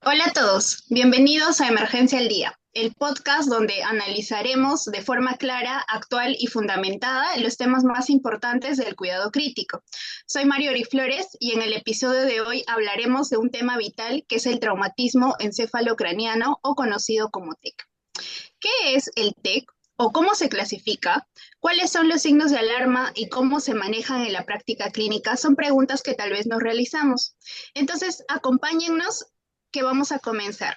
Hola a todos, bienvenidos a Emergencia al Día, el podcast donde analizaremos de forma clara, actual y fundamentada los temas más importantes del cuidado crítico. Soy Mario Flores y en el episodio de hoy hablaremos de un tema vital que es el traumatismo encefalocraniano o conocido como TEC. ¿Qué es el TEC o cómo se clasifica? ¿Cuáles son los signos de alarma y cómo se manejan en la práctica clínica? Son preguntas que tal vez nos realizamos. Entonces, acompáñennos que vamos a comenzar.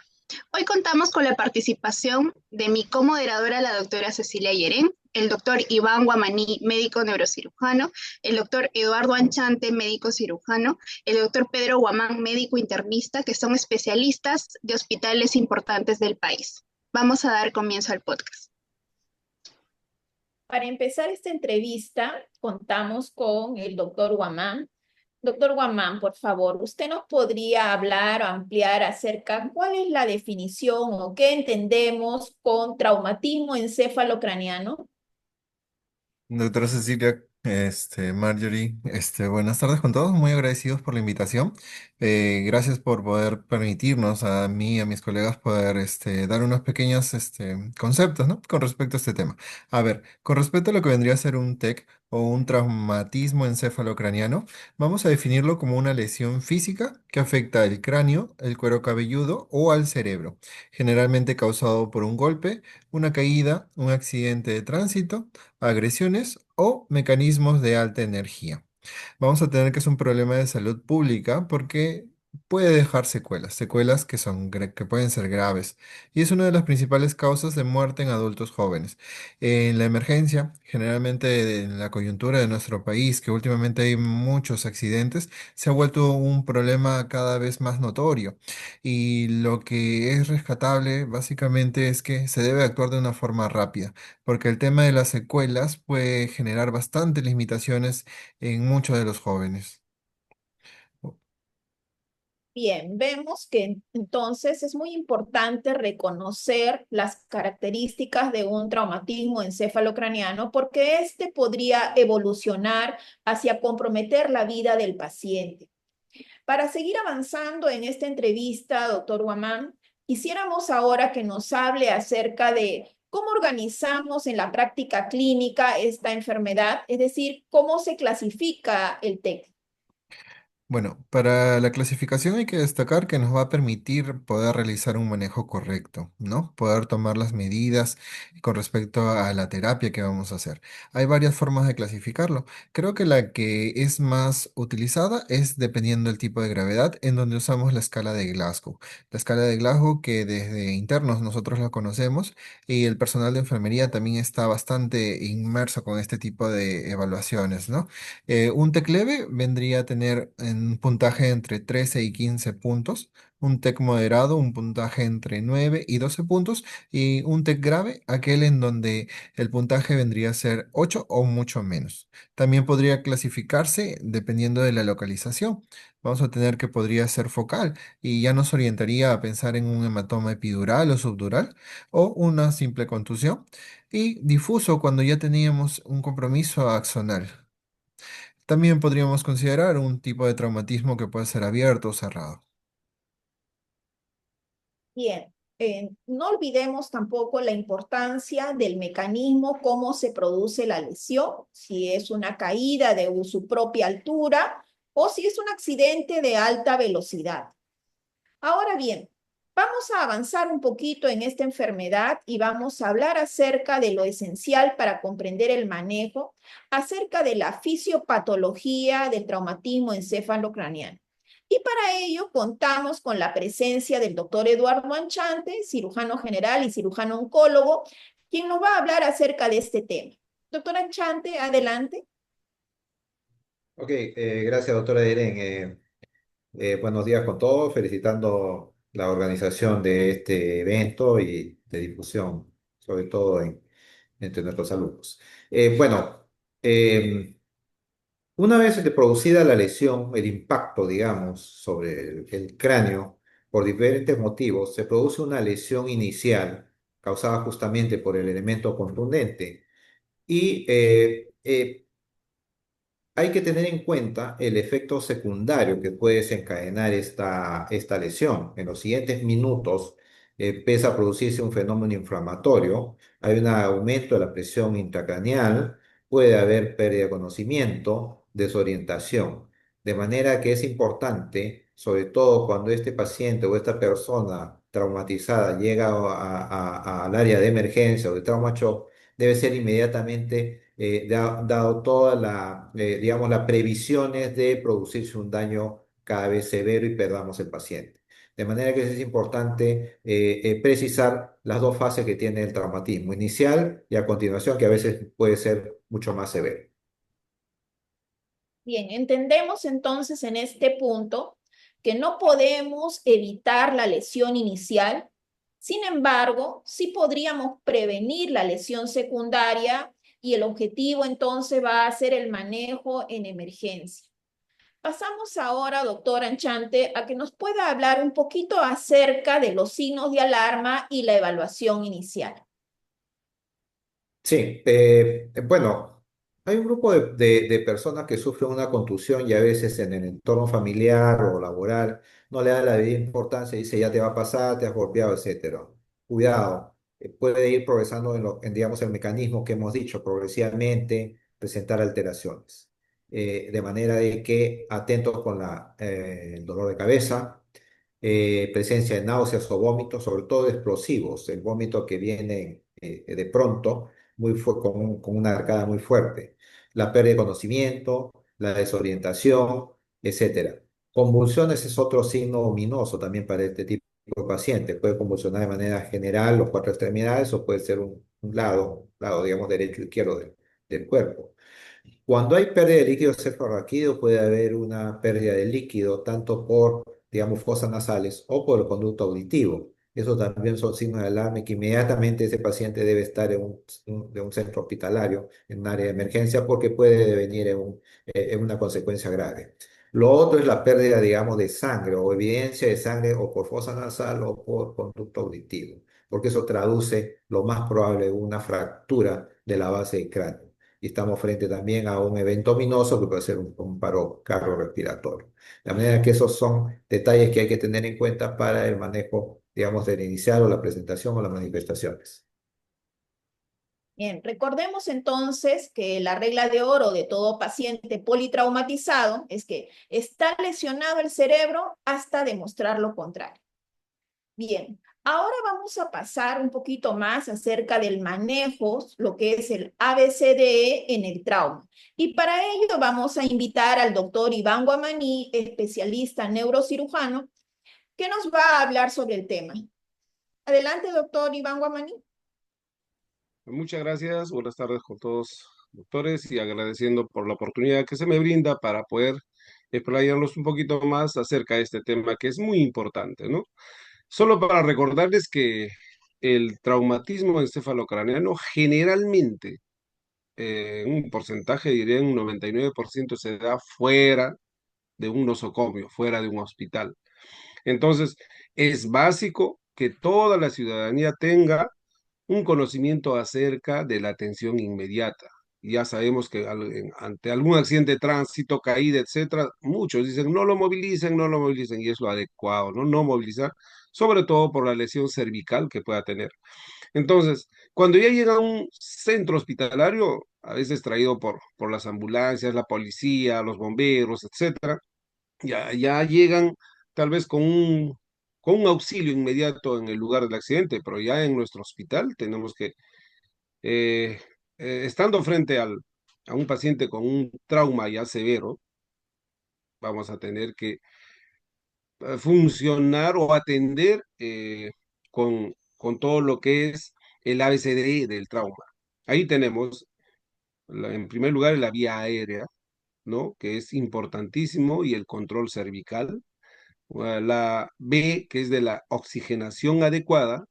Hoy contamos con la participación de mi comoderadora, la doctora Cecilia Yerén, el doctor Iván Guamaní, médico neurocirujano, el doctor Eduardo Anchante, médico cirujano, el doctor Pedro Guamán, médico internista, que son especialistas de hospitales importantes del país. Vamos a dar comienzo al podcast. Para empezar esta entrevista, contamos con el doctor Guamán. Doctor Guamán, por favor, ¿usted nos podría hablar o ampliar acerca cuál es la definición o qué entendemos con traumatismo encefalocraniano? Doctora Cecilia, Marjorie, buenas tardes con todos, muy agradecidos por la invitación. Gracias por poder permitirnos a mí y a mis colegas poder dar unos pequeños conceptos, ¿no? Con respecto a este tema. A ver, con respecto a lo que vendría a ser un TEC o un traumatismo encefalocraniano, vamos a definirlo como una lesión física que afecta el cráneo, el cuero cabelludo o al cerebro, generalmente causado por un golpe, una caída, un accidente de tránsito, agresiones o mecanismos de alta energía. Vamos a tener que es un problema de salud pública porque puede dejar secuelas, secuelas que pueden ser graves y es una de las principales causas de muerte en adultos jóvenes. En la emergencia, generalmente en la coyuntura de nuestro país, que últimamente hay muchos accidentes, se ha vuelto un problema cada vez más notorio y lo que es rescatable básicamente es que se debe actuar de una forma rápida porque el tema de las secuelas puede generar bastantes limitaciones en muchos de los jóvenes. Bien, vemos que entonces es muy importante reconocer las características de un traumatismo encefalocraniano porque este podría evolucionar hacia comprometer la vida del paciente. Para seguir avanzando en esta entrevista, doctor Guamán, quisiéramos ahora que nos hable acerca de cómo organizamos en la práctica clínica esta enfermedad, es decir, cómo se clasifica el TEC. Bueno, para la clasificación hay que destacar que nos va a permitir poder realizar un manejo correcto, ¿no? Poder tomar las medidas con respecto a la terapia que vamos a hacer. Hay varias formas de clasificarlo. Creo que la que es más utilizada es dependiendo del tipo de gravedad, en donde usamos la escala de Glasgow. La escala de Glasgow que desde internos nosotros la conocemos y el personal de enfermería también está bastante inmerso con este tipo de evaluaciones, ¿no? Un TEC leve vendría a tener un puntaje entre 13 y 15 puntos, un TEC moderado, un puntaje entre 9 y 12 puntos, y un TEC grave, aquel en donde el puntaje vendría a ser 8 o mucho menos. También podría clasificarse dependiendo de la localización. Vamos a tener que podría ser focal y ya nos orientaría a pensar en un hematoma epidural o subdural o una simple contusión. Y difuso cuando ya teníamos un compromiso axonal. También podríamos considerar un tipo de traumatismo que puede ser abierto o cerrado. Bien, no olvidemos tampoco la importancia del mecanismo, cómo se produce la lesión, si es una caída de su propia altura o si es un accidente de alta velocidad. Ahora bien, vamos a avanzar un poquito en esta enfermedad y vamos a hablar acerca de lo esencial para comprender el manejo, acerca de la fisiopatología del traumatismo encefalocraniano. Y para ello contamos con la presencia del doctor Eduardo Anchante, cirujano general y cirujano oncólogo, quien nos va a hablar acerca de este tema. Doctor Anchante, adelante. Ok, gracias, doctora Irene. Buenos días con todos, felicitando la organización de este evento y de difusión, sobre todo entre nuestros alumnos. Bueno, una vez producida la lesión, el impacto, digamos, sobre el cráneo, por diferentes motivos, se produce una lesión inicial causada justamente por el elemento contundente. Y hay que tener en cuenta el efecto secundario que puede desencadenar esta lesión. En los siguientes minutos empieza a producirse un fenómeno inflamatorio, hay un aumento de la presión intracraneal, puede haber pérdida de conocimiento, desorientación. De manera que es importante, sobre todo cuando este paciente o esta persona traumatizada llega al área de emergencia o de trauma shock, debe ser inmediatamente dado todas digamos, las previsiones de producirse un daño cada vez severo y perdamos el paciente. De manera que es importante precisar las dos fases que tiene el traumatismo, inicial y a continuación, que a veces puede ser mucho más severo. Bien, entendemos entonces en este punto que no podemos evitar la lesión inicial. Sin embargo, sí podríamos prevenir la lesión secundaria y el objetivo entonces va a ser el manejo en emergencia. Pasamos ahora, doctor Anchante, a que nos pueda hablar un poquito acerca de los signos de alarma y la evaluación inicial. Sí, bueno, hay un grupo de personas que sufren una contusión y a veces en el entorno familiar o laboral no le da la debida importancia, dice ya te va a pasar, te has golpeado, etcétera. Cuidado, puede ir progresando digamos, el mecanismo que hemos dicho, progresivamente presentar alteraciones. De manera de que atentos con el dolor de cabeza, presencia de náuseas o vómitos, sobre todo explosivos, el vómito que viene de pronto con una arcada muy fuerte, la pérdida de conocimiento, la desorientación, etcétera. Convulsiones es otro signo ominoso también para este tipo de paciente. Puede convulsionar de manera general los cuatro extremidades o puede ser un lado, digamos, derecho o izquierdo del cuerpo. Cuando hay pérdida de líquido cefalorraquídeo, puede haber una pérdida de líquido tanto por, digamos, fosas nasales o por el conducto auditivo. Eso también son signos de alarma y que inmediatamente ese paciente debe estar de un centro hospitalario, en un área de emergencia, porque puede devenir en una consecuencia grave. Lo otro es la pérdida, digamos, de sangre o evidencia de sangre o por fosa nasal o por conducto auditivo, porque eso traduce lo más probable una fractura de la base del cráneo y estamos frente también a un evento ominoso que puede ser un paro cardiorrespiratorio. De manera que esos son detalles que hay que tener en cuenta para el manejo, digamos, del inicial o la presentación o las manifestaciones. Bien, recordemos entonces que la regla de oro de todo paciente politraumatizado es que está lesionado el cerebro hasta demostrar lo contrario. Bien, ahora vamos a pasar un poquito más acerca del manejo, lo que es el ABCDE en el trauma. Y para ello vamos a invitar al doctor Iván Guamaní, especialista neurocirujano, que nos va a hablar sobre el tema. Adelante, doctor Iván Guamaní. Muchas gracias, buenas tardes con todos doctores y agradeciendo por la oportunidad que se me brinda para poder explayarnos un poquito más acerca de este tema que es muy importante, ¿no? Solo para recordarles que el traumatismo encefalocraneano generalmente, un porcentaje, diría un 99% se da fuera de un nosocomio, fuera de un hospital. Entonces, es básico que toda la ciudadanía tenga un conocimiento acerca de la atención inmediata. Ya sabemos que ante algún accidente de tránsito, caída, etcétera, muchos dicen no lo movilicen, y es lo adecuado, ¿no? No movilizar, sobre todo por la lesión cervical que pueda tener. Entonces, cuando ya llega a un centro hospitalario, a veces traído por las ambulancias, la policía, los bomberos, etcétera, ya llegan tal vez con un auxilio inmediato en el lugar del accidente, pero ya en nuestro hospital tenemos que, eh, estando frente a un paciente con un trauma ya severo, vamos a tener que funcionar o atender con todo lo que es el ABCD del trauma. Ahí tenemos, en primer lugar, la vía aérea, ¿no? Que es importantísimo, y el control cervical. La B, que es de la oxigenación adecuada.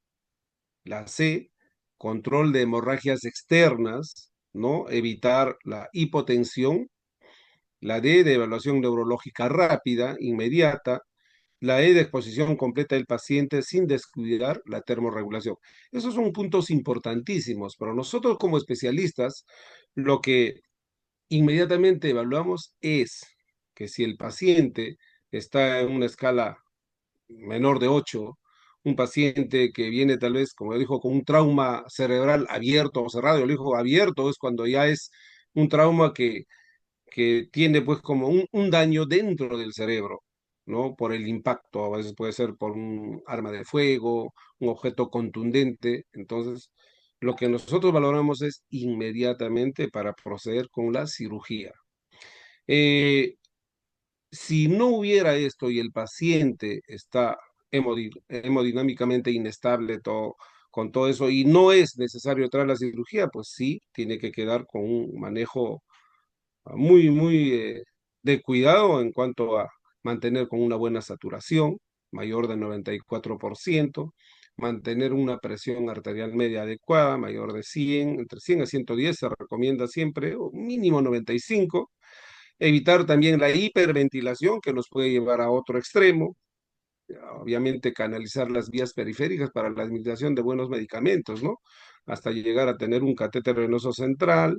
La C, control de hemorragias externas, ¿no? Evitar la hipotensión. La D, de evaluación neurológica rápida, inmediata. La E, de exposición completa del paciente sin descuidar la termorregulación. Esos son puntos importantísimos, pero nosotros como especialistas, lo que inmediatamente evaluamos es que si el paciente está en una escala menor de 8, un paciente que viene tal vez, como dijo, con un trauma cerebral abierto o cerrado, yo le digo abierto, es cuando ya es un trauma que tiene pues como un daño dentro del cerebro, ¿no? Por el impacto, a veces puede ser por un arma de fuego, un objeto contundente. Entonces, lo que nosotros valoramos es inmediatamente para proceder con la cirugía. Eh, si no hubiera esto y el paciente está hemodinámicamente inestable, con todo eso, y no es necesario traer la cirugía, pues sí, tiene que quedar con un manejo muy de cuidado en cuanto a mantener con una buena saturación, mayor de 94%, mantener una presión arterial media adecuada, mayor de 100, entre 100 a 110 se recomienda siempre, o mínimo 95, evitar también la hiperventilación que nos puede llevar a otro extremo, obviamente canalizar las vías periféricas para la administración de buenos medicamentos, ¿no? Hasta llegar a tener un catéter venoso central,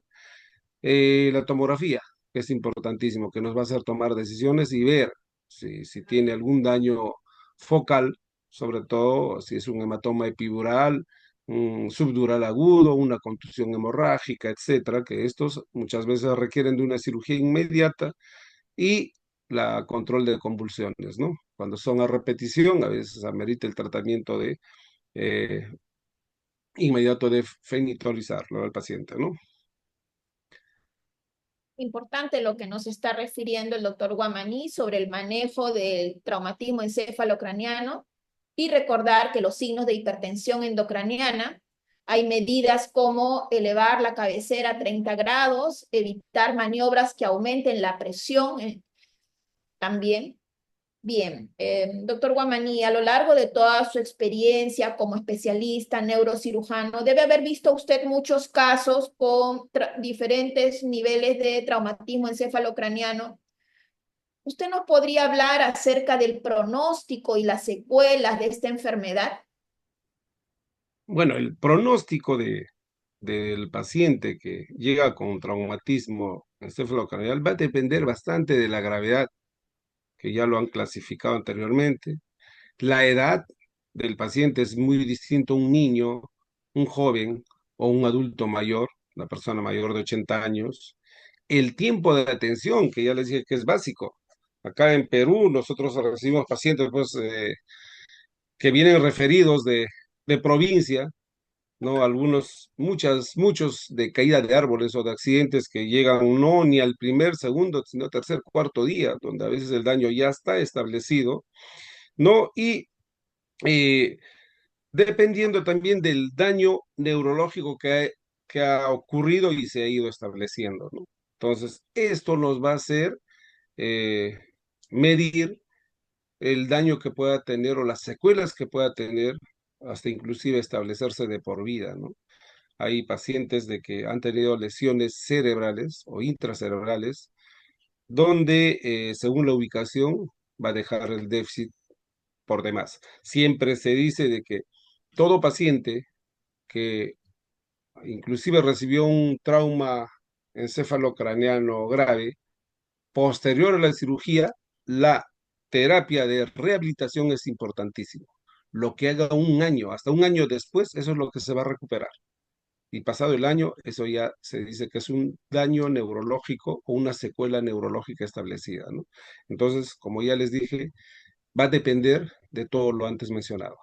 la tomografía, que es importantísimo, que nos va a hacer tomar decisiones y ver si tiene algún daño focal, sobre todo si es un hematoma epidural, un subdural agudo, una contusión hemorrágica, etcétera, que estos muchas veces requieren de una cirugía inmediata y la control de convulsiones, ¿no? Cuando son a repetición, a veces amerita el tratamiento de eh, inmediato de fenitolizarlo al paciente, ¿no? Importante lo que nos está refiriendo el doctor Guamaní sobre el manejo del traumatismo encefalocraniano y recordar que los signos de hipertensión endocraniana, hay medidas como elevar la cabecera a 30 grados, evitar maniobras que aumenten la presión también. Bien, doctor Guamaní, a lo largo de toda su experiencia como especialista neurocirujano, debe haber visto usted muchos casos con diferentes niveles de traumatismo encefalocraniano. ¿Usted nos podría hablar acerca del pronóstico y las secuelas de esta enfermedad? Bueno, el pronóstico del paciente que llega con traumatismo encefalocraneal va a depender bastante de la gravedad, que ya lo han clasificado anteriormente. La edad del paciente es muy distinto a un niño, un joven o un adulto mayor, una persona mayor de 80 años. El tiempo de atención, que ya les dije que es básico. Acá en Perú nosotros recibimos pacientes pues, que vienen referidos de provincia, ¿no? Muchos de caída de árboles o de accidentes que llegan no ni al primer, segundo, sino tercer, cuarto día, donde a veces el daño ya está establecido, ¿no? Y eh, dependiendo también del daño neurológico que ha ocurrido y se ha ido estableciendo, ¿no? Entonces, esto nos va a hacer eh, medir el daño que pueda tener o las secuelas que pueda tener, hasta inclusive establecerse de por vida, ¿no? Hay pacientes de que han tenido lesiones cerebrales o intracerebrales, donde según la ubicación va a dejar el déficit por demás. Siempre se dice de que todo paciente que inclusive recibió un trauma encefalocraneano grave, posterior a la cirugía, la terapia de rehabilitación es importantísimo. Lo que haga un año, hasta un año después, eso es lo que se va a recuperar. Y pasado el año, eso ya se dice que es un daño neurológico o una secuela neurológica establecida, ¿no? Entonces, como ya les dije, va a depender de todo lo antes mencionado.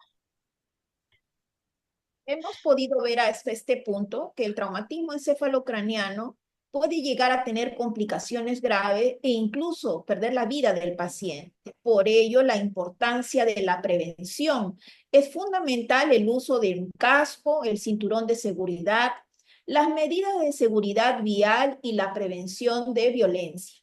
Hemos podido ver hasta este punto que el traumatismo encefalocraniano puede llegar a tener complicaciones graves e incluso perder la vida del paciente. Por ello, la importancia de la prevención. Es fundamental el uso de un casco, el cinturón de seguridad, las medidas de seguridad vial y la prevención de violencia.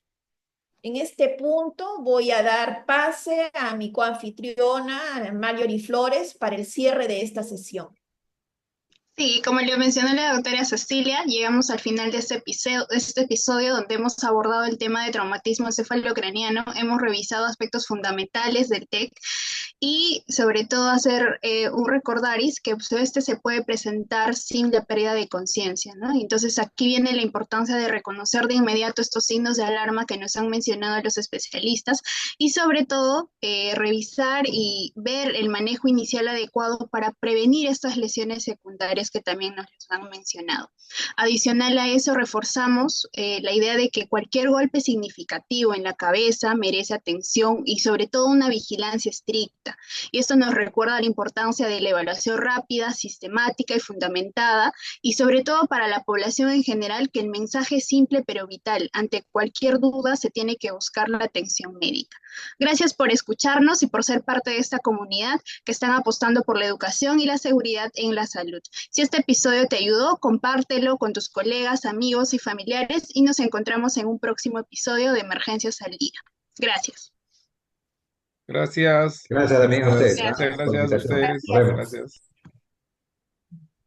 En este punto voy a dar pase a mi coanfitriona, Marjorie Flores, para el cierre de esta sesión. Sí, como le mencionó la doctora Cecilia, llegamos al final de este episodio donde hemos abordado el tema de traumatismo encefalocraniano, hemos revisado aspectos fundamentales del TEC y sobre todo hacer un recordaris que pues, este se puede presentar sin la pérdida de conciencia, ¿no? Entonces aquí viene la importancia de reconocer de inmediato estos signos de alarma que nos han mencionado los especialistas y sobre todo revisar y ver el manejo inicial adecuado para prevenir estas lesiones secundarias que también nos les han mencionado. Adicional a eso, reforzamos la idea de que cualquier golpe significativo en la cabeza merece atención y sobre todo una vigilancia estricta. Y esto nos recuerda la importancia de la evaluación rápida, sistemática y fundamentada, y sobre todo para la población en general, que el mensaje es simple pero vital. Ante cualquier duda se tiene que buscar la atención médica. Gracias por escucharnos y por ser parte de esta comunidad que están apostando por la educación y la seguridad en la salud. Si este episodio te ayudó, compártelo con tus colegas, amigos y familiares y nos encontramos en un próximo episodio de Emergencias al Día. Gracias. Gracias. Gracias también a ustedes, Muchas por la gracias a invitación. ustedes. Nos vemos. Gracias.